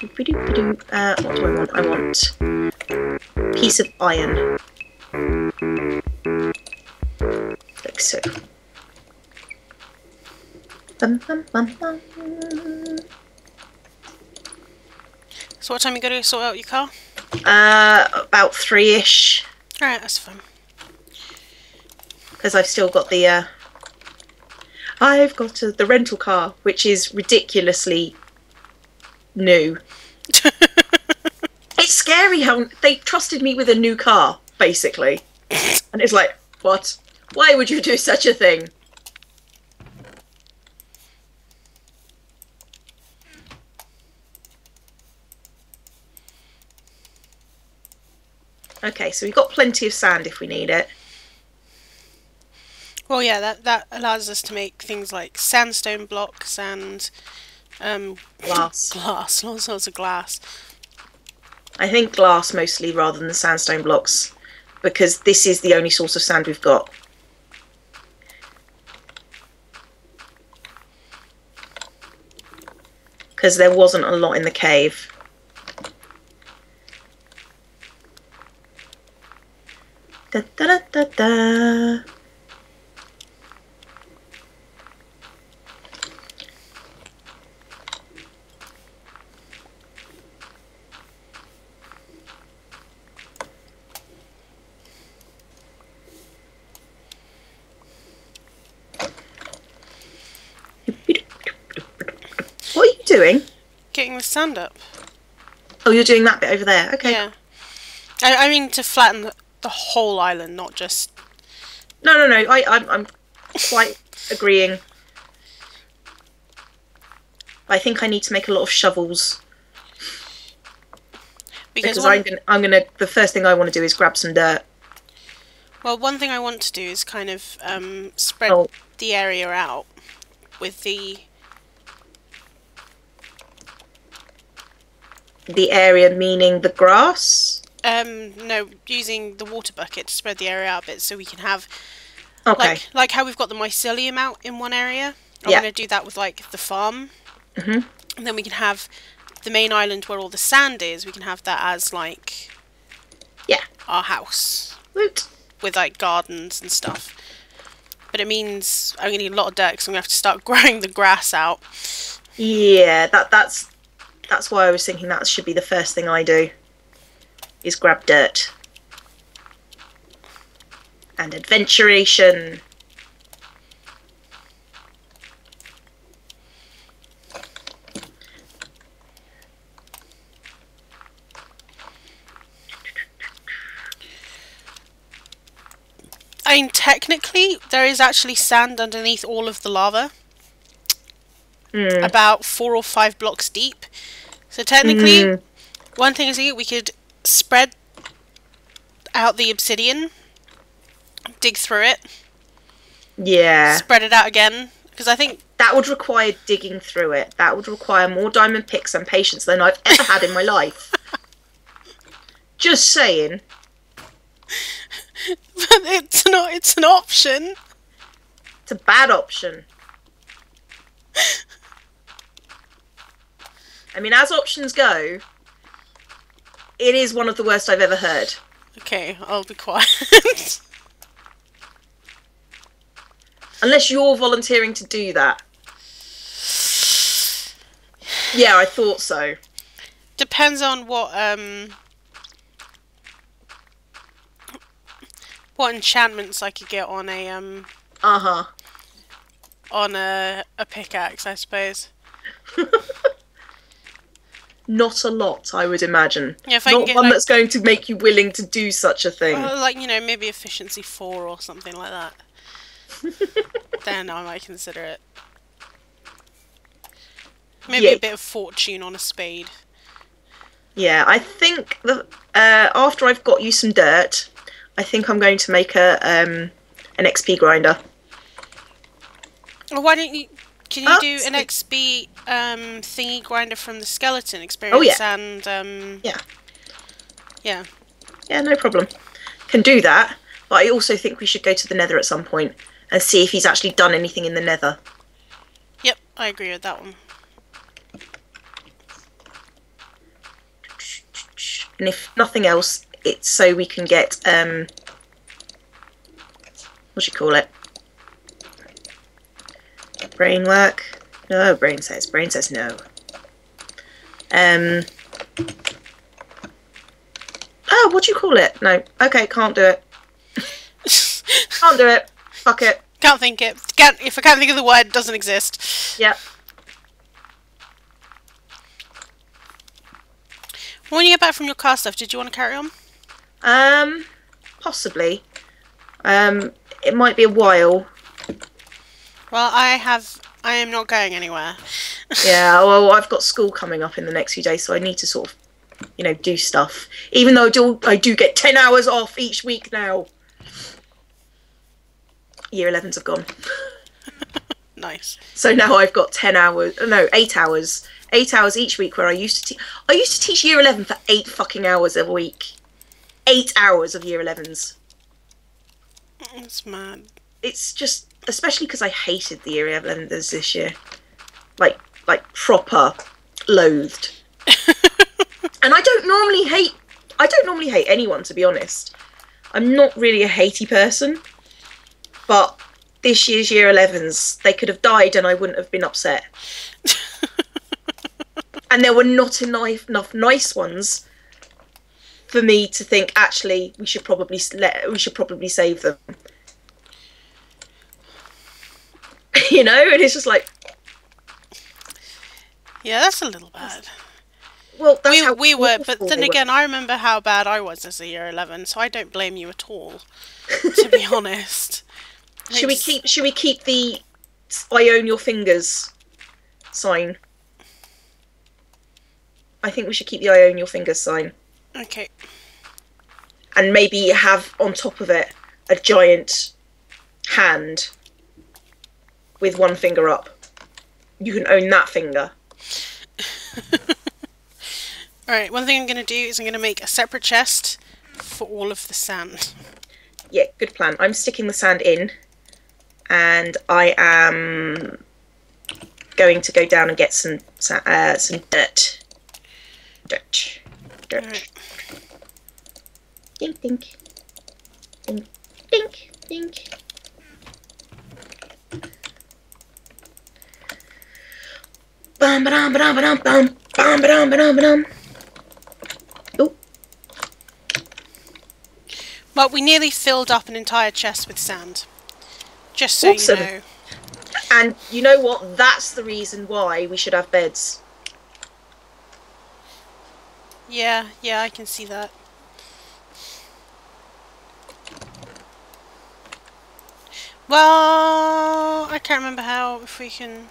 What do I want? I want a piece of iron. Like so. Bum, bum, bum, bum. So what time you got to sort out your car? About 3-ish. Alright, that's fine. Because I've still got the I've got the rental car, which is ridiculously new. It's scary how they trusted me with a new car, basically. And it's like, what? Why would you do such a thing? Okay, so we've got plenty of sand if we need it. Well, yeah, that allows us to make things like sandstone blocks and Glass. glass, all sorts of glass. I think glass mostly rather than the sandstone blocks, because this is the only source of sand we've got. Because there wasn't a lot in the cave. Da, da, da, da, da. What are you doing? Getting the sand up. Oh, you're doing that bit over there. Okay. Yeah. I mean to flatten the whole island, not just... No. I'm quite agreeing. I think I need to make a lot of shovels. Because I'm gonna. The first thing I want to do is grab some dirt. Well, one thing I want to do is kind of spread the area out with the... The area meaning the grass? No, using the water bucket to spread the area out a bit so we can have... Okay. Like how we've got the mycelium out in one area. I'm going to do that with, like, the farm. Mm-hmm. And then we can have the main island where all the sand is. We can have that as, like... Yeah. Our house. Woot. With, like, gardens and stuff. But it means I'm going to need a lot of dirt because I'm going to have to start growing the grass out. Yeah, that's why I was thinking that should be the first thing I do. Is grab dirt. And adventuration. I mean, technically, there is actually sand underneath all of the lava. About 4 or 5 blocks deep. So technically, one thing is we could spread out the obsidian, dig through it. Yeah. Spread it out again. Because I think... That would require digging through it. That would require more diamond picks and patience than I've ever had in my life. Just saying. But it's an option. It's a bad option. I mean, as options go, it is one of the worst I've ever heard. Okay, I'll be quiet. Unless you're volunteering to do that. Yeah, I thought so. Depends on what enchantments I could get on a on a pickaxe, I suppose. Not a lot, I would imagine. Yeah, if I Not can get, one like, that's going to make you willing to do such a thing. like, you know, maybe efficiency 4 or something like that. Then I might consider it. Maybe a bit of fortune on a spade. Yeah, I think after I've got you some dirt, I think I'm going to make an XP grinder. Well, why don't you... Can you do an XP thingy grinder from the skeleton experience? Oh, yeah. And, Yeah. Yeah. Yeah, no problem. Can do that, but I also think we should go to the nether at some point and see if he's actually done anything in the nether. Yep, I agree with that one. And if nothing else, it's so we can get, what do you call it? Brain work? No, brain says. Brain says no. Oh, what do you call it? No. Okay, can't do it. Can't do it. Fuck it. Can't think it. If I can't think of the word, it doesn't exist. Yep. When you get back from your car stuff, did you want to carry on? Possibly. It might be a while. Well, I am not going anywhere. Yeah, well, I've got school coming up in the next few days, so I need to sort of, you know, do stuff. Even though I do get 10 hours off each week now. Year 11s have gone. Nice. So now I've got 8 hours. 8 hours each week where I used to teach year 11 for 8 fucking hours a week. 8 hours of year 11s. That's mad. It's just, especially because I hated the year 11s this year. Like proper loathed. And I don't normally hate anyone, to be honest. I'm not really a hatey person. But this year's year 11s, they could have died and I wouldn't have been upset. And there were not enough nice ones for me to think, actually, we should probably save them. You know, and it's just like, yeah, that's a little bad. Well, that's how we were, but then again, were. I remember how bad I was as a year 11, so I don't blame you at all. To be honest. Should we keep the "I own your fingers" sign? I think we should keep the "I own your fingers" sign. Okay. And maybe have on top of it a giant hand with one finger up. You can own that finger. Alright, one thing I'm going to do is I'm going to make a separate chest for all of the sand. Yeah, good plan. I'm sticking the sand in. And I am going to go down and get some dirt. Dirt. Right. Dink, dink. Dink, dink, dink. Bum, ba-dum, ba-dum, ba-dum, bum. Bum, ba-dum, ba-dum, ba-dum. Ooh. Well, we nearly filled up an entire chest with sand. Just so Awesome. you know. And you know what? That's the reason why we should have beds. Yeah, I can see that. Well, I can't remember if we can...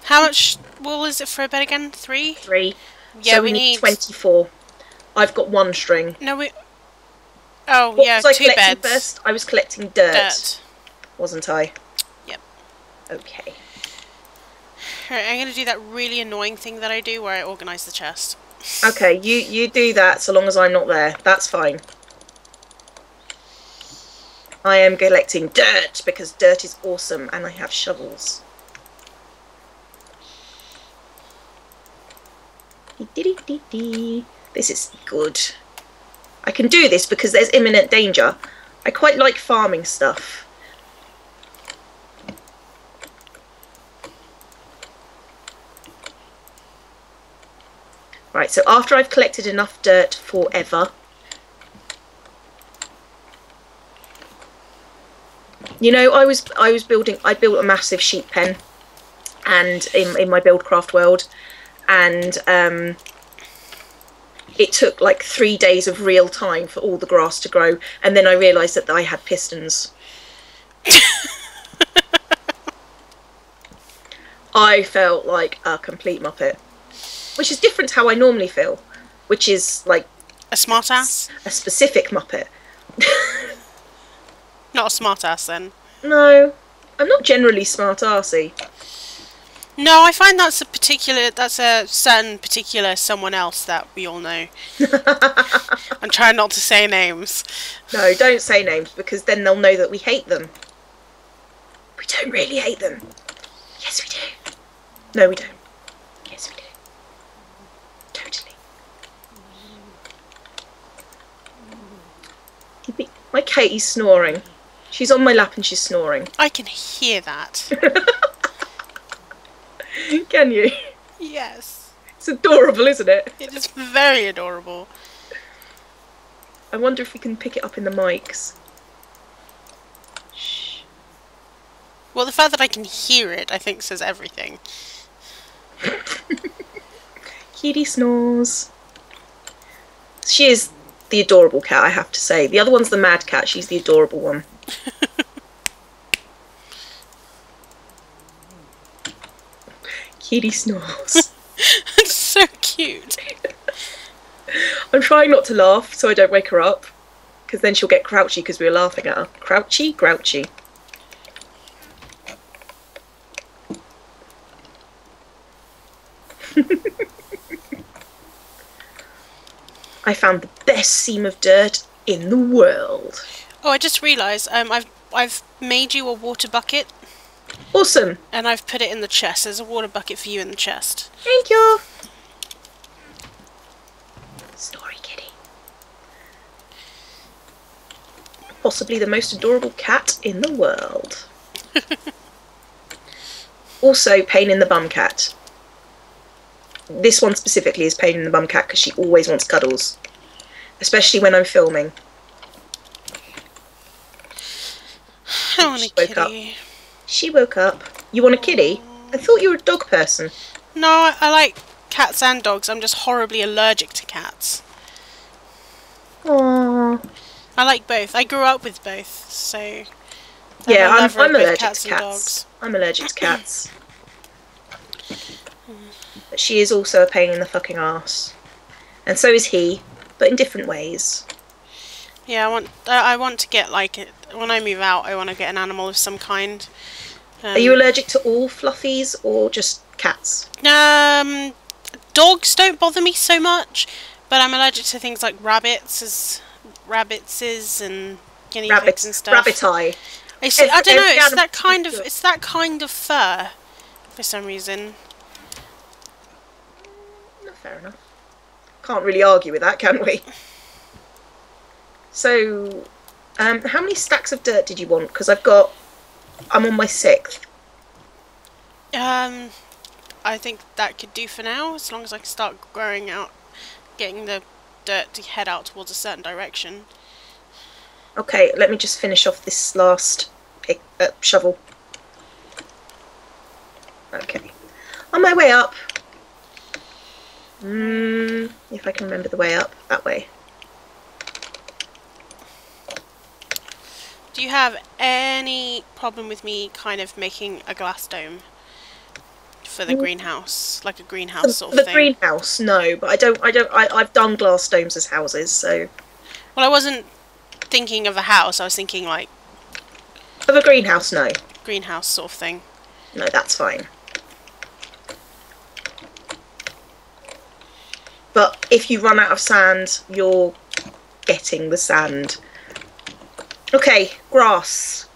How much wool is it for a bed again? 3? 3. Yeah, so we need 24. I've got 1 string. No, oh, What yeah, was I 2 collecting beds. first? I was collecting dirt. Wasn't I? Yep. Okay. Alright, I'm going to do that really annoying thing that I do where I organise the chest. Okay, you do that so long as I'm not there. That's fine. I am collecting dirt because dirt is awesome and I have shovels. This is good. I can do this because there's imminent danger. I quite like farming stuff. Right, so after I've collected enough dirt forever, you know, I built a massive sheep pen, and in my Buildcraft world, and it took like 3 days of real time for all the grass to grow, and then I realised that I had pistons. I felt like a complete muppet. Which is different to how I normally feel, which is like a smartass? A specific muppet. Not a smartass then. No, I'm not generally smart-arsey. No, I find that's a certain particular someone else that we all know. I'm trying not to say names. No, don't say names because then they'll know that we hate them. We don't really hate them. Yes, we do. No, we don't. Katie's snoring. She's on my lap and she's snoring. I can hear that. Can you? Yes. It's adorable, isn't it? It is very adorable. I wonder if we can pick it up in the mics. Shh. Well, the fact that I can hear it, I think, says everything. Kitty snores. She is the adorable cat, I have to say. The other one's the mad cat. She's the adorable one. Kitty snores. It's so cute. I'm trying not to laugh so I don't wake her up, because then she'll get crouchy because we were laughing at her. Crouchy, grouchy. I found the best seam of dirt in the world. Oh, I just realised I've made you a water bucket. Awesome. And I've put it in the chest. There's a water bucket for you in the chest. Thank you. Snory kitty. Possibly the most adorable cat in the world. Also, pain in the bum cat. This one specifically is pain in the bum cat because she always wants cuddles. Especially when I'm filming. I want a kitty. She woke up. You want a kitty? I thought you were a dog person. No, I like cats and dogs. I'm just horribly allergic to cats. Aww. I like both. I grew up with both, so... Yeah, I'm both allergic cats to and cats. dogs. I'm allergic to cats. But she is also a pain in the fucking arse. And so is he, but in different ways. Yeah, I want to get, like, when I move out, I want to get an animal of some kind. Are you allergic to all fluffies or just cats? Dogs don't bother me so much, but I'm allergic to things like rabbits and guinea pigs and stuff. Rabbit eye. I don't know. It's that kind of fur, for some reason. No, fair enough. Can't really argue with that, can we? So, how many stacks of dirt did you want? Because I'm on my 6th. I think that could do for now, as long as I can start growing out, getting the dirt to head out towards a certain direction. Okay, let me just finish off this last shovel. Okay. On my way up. If I can remember the way up. That way. Do you have any problem with me kind of making a glass dome for the greenhouse, like a greenhouse sort of thing? The greenhouse, no, but I've done glass domes as houses, so. Well, I wasn't thinking of a house. I was thinking like of a greenhouse, no. Greenhouse sort of thing. No, that's fine. But if you run out of sand, you're getting the sand. Okay, grass.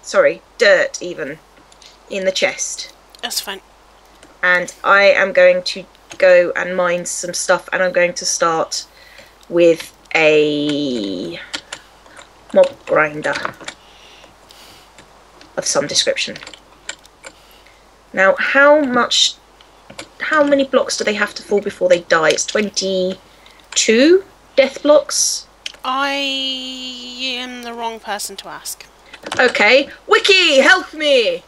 Sorry, dirt even. In the chest. That's fine. And I am going to go and mine some stuff, and I'm going to start with a mob grinder of some description. Now, how many blocks do they have to fall before they die? It's 22 death blocks. I am the wrong person to ask. Okay, Wiki, help me!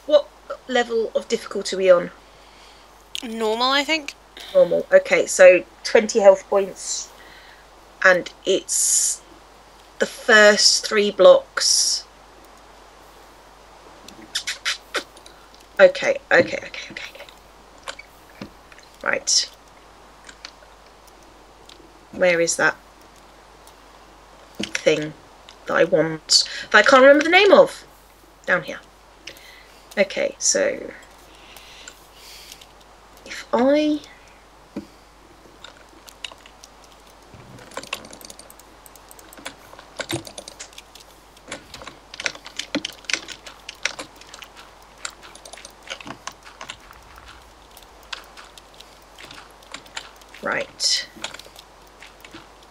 What level of difficulty are we on? Normal, I think. Normal. Okay, so 20 health points, and it's the first 3 blocks. Okay. Right. Where is that thing that I want that I can't remember the name of? Down here. Okay, so if I Right.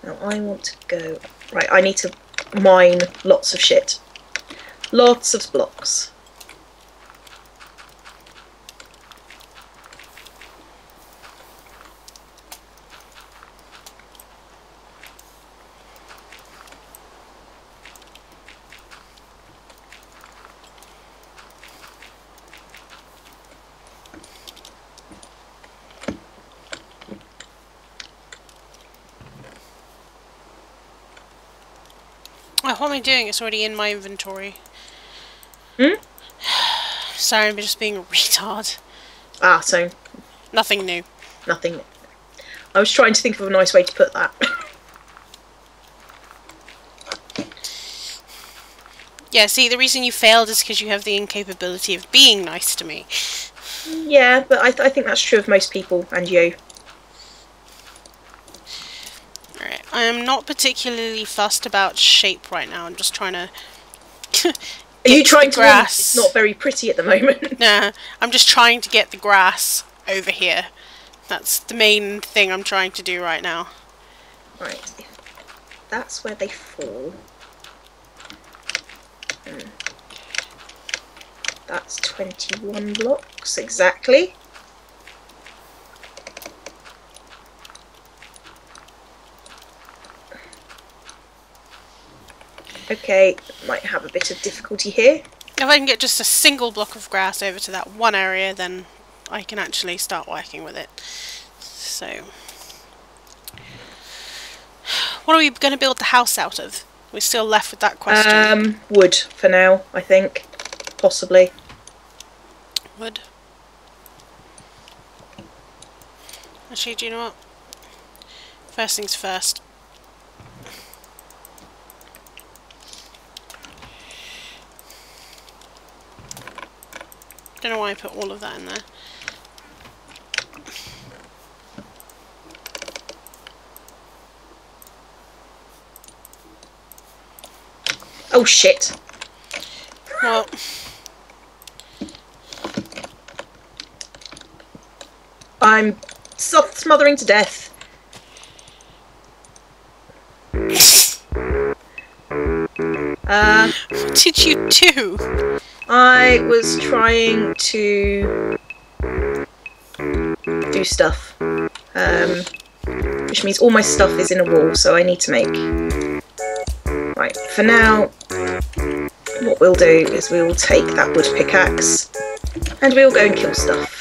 Now I want to go... Right, I need to mine lots of shit. Lots of blocks. Oh, what am I doing? It's already in my inventory. Hmm? Sorry, I'm just being a retard. Ah, so Nothing new. nothing. I was trying to think of a nice way to put that. Yeah, see, the reason you failed is because you have the incapability of being nice to me. Yeah, but I think that's true of most people, and you. Alright, I am not particularly fussed about shape right now. I'm just trying to... Are you trying to grass. It's not very pretty at the moment. Nah, I'm just trying to get the grass over here. That's the main thing I'm trying to do right now. Right, that's where they fall. That's 21 blocks, exactly. Okay, might have a bit of difficulty here. If I can get just a single block of grass over to that one area, then I can actually start working with it. So... what are we going to build the house out of? We're still left with that question. Wood for now, I think. Possibly. Wood. Actually, do you know what? First things first. Don't know why I put all of that in there. Oh shit. Well, I'm smothering to death. what did you do? I was trying to do stuff, which means all my stuff is in a wall, so I need to make... Right, for now, what we'll do is we'll take that wood pickaxe and we'll go and kill stuff.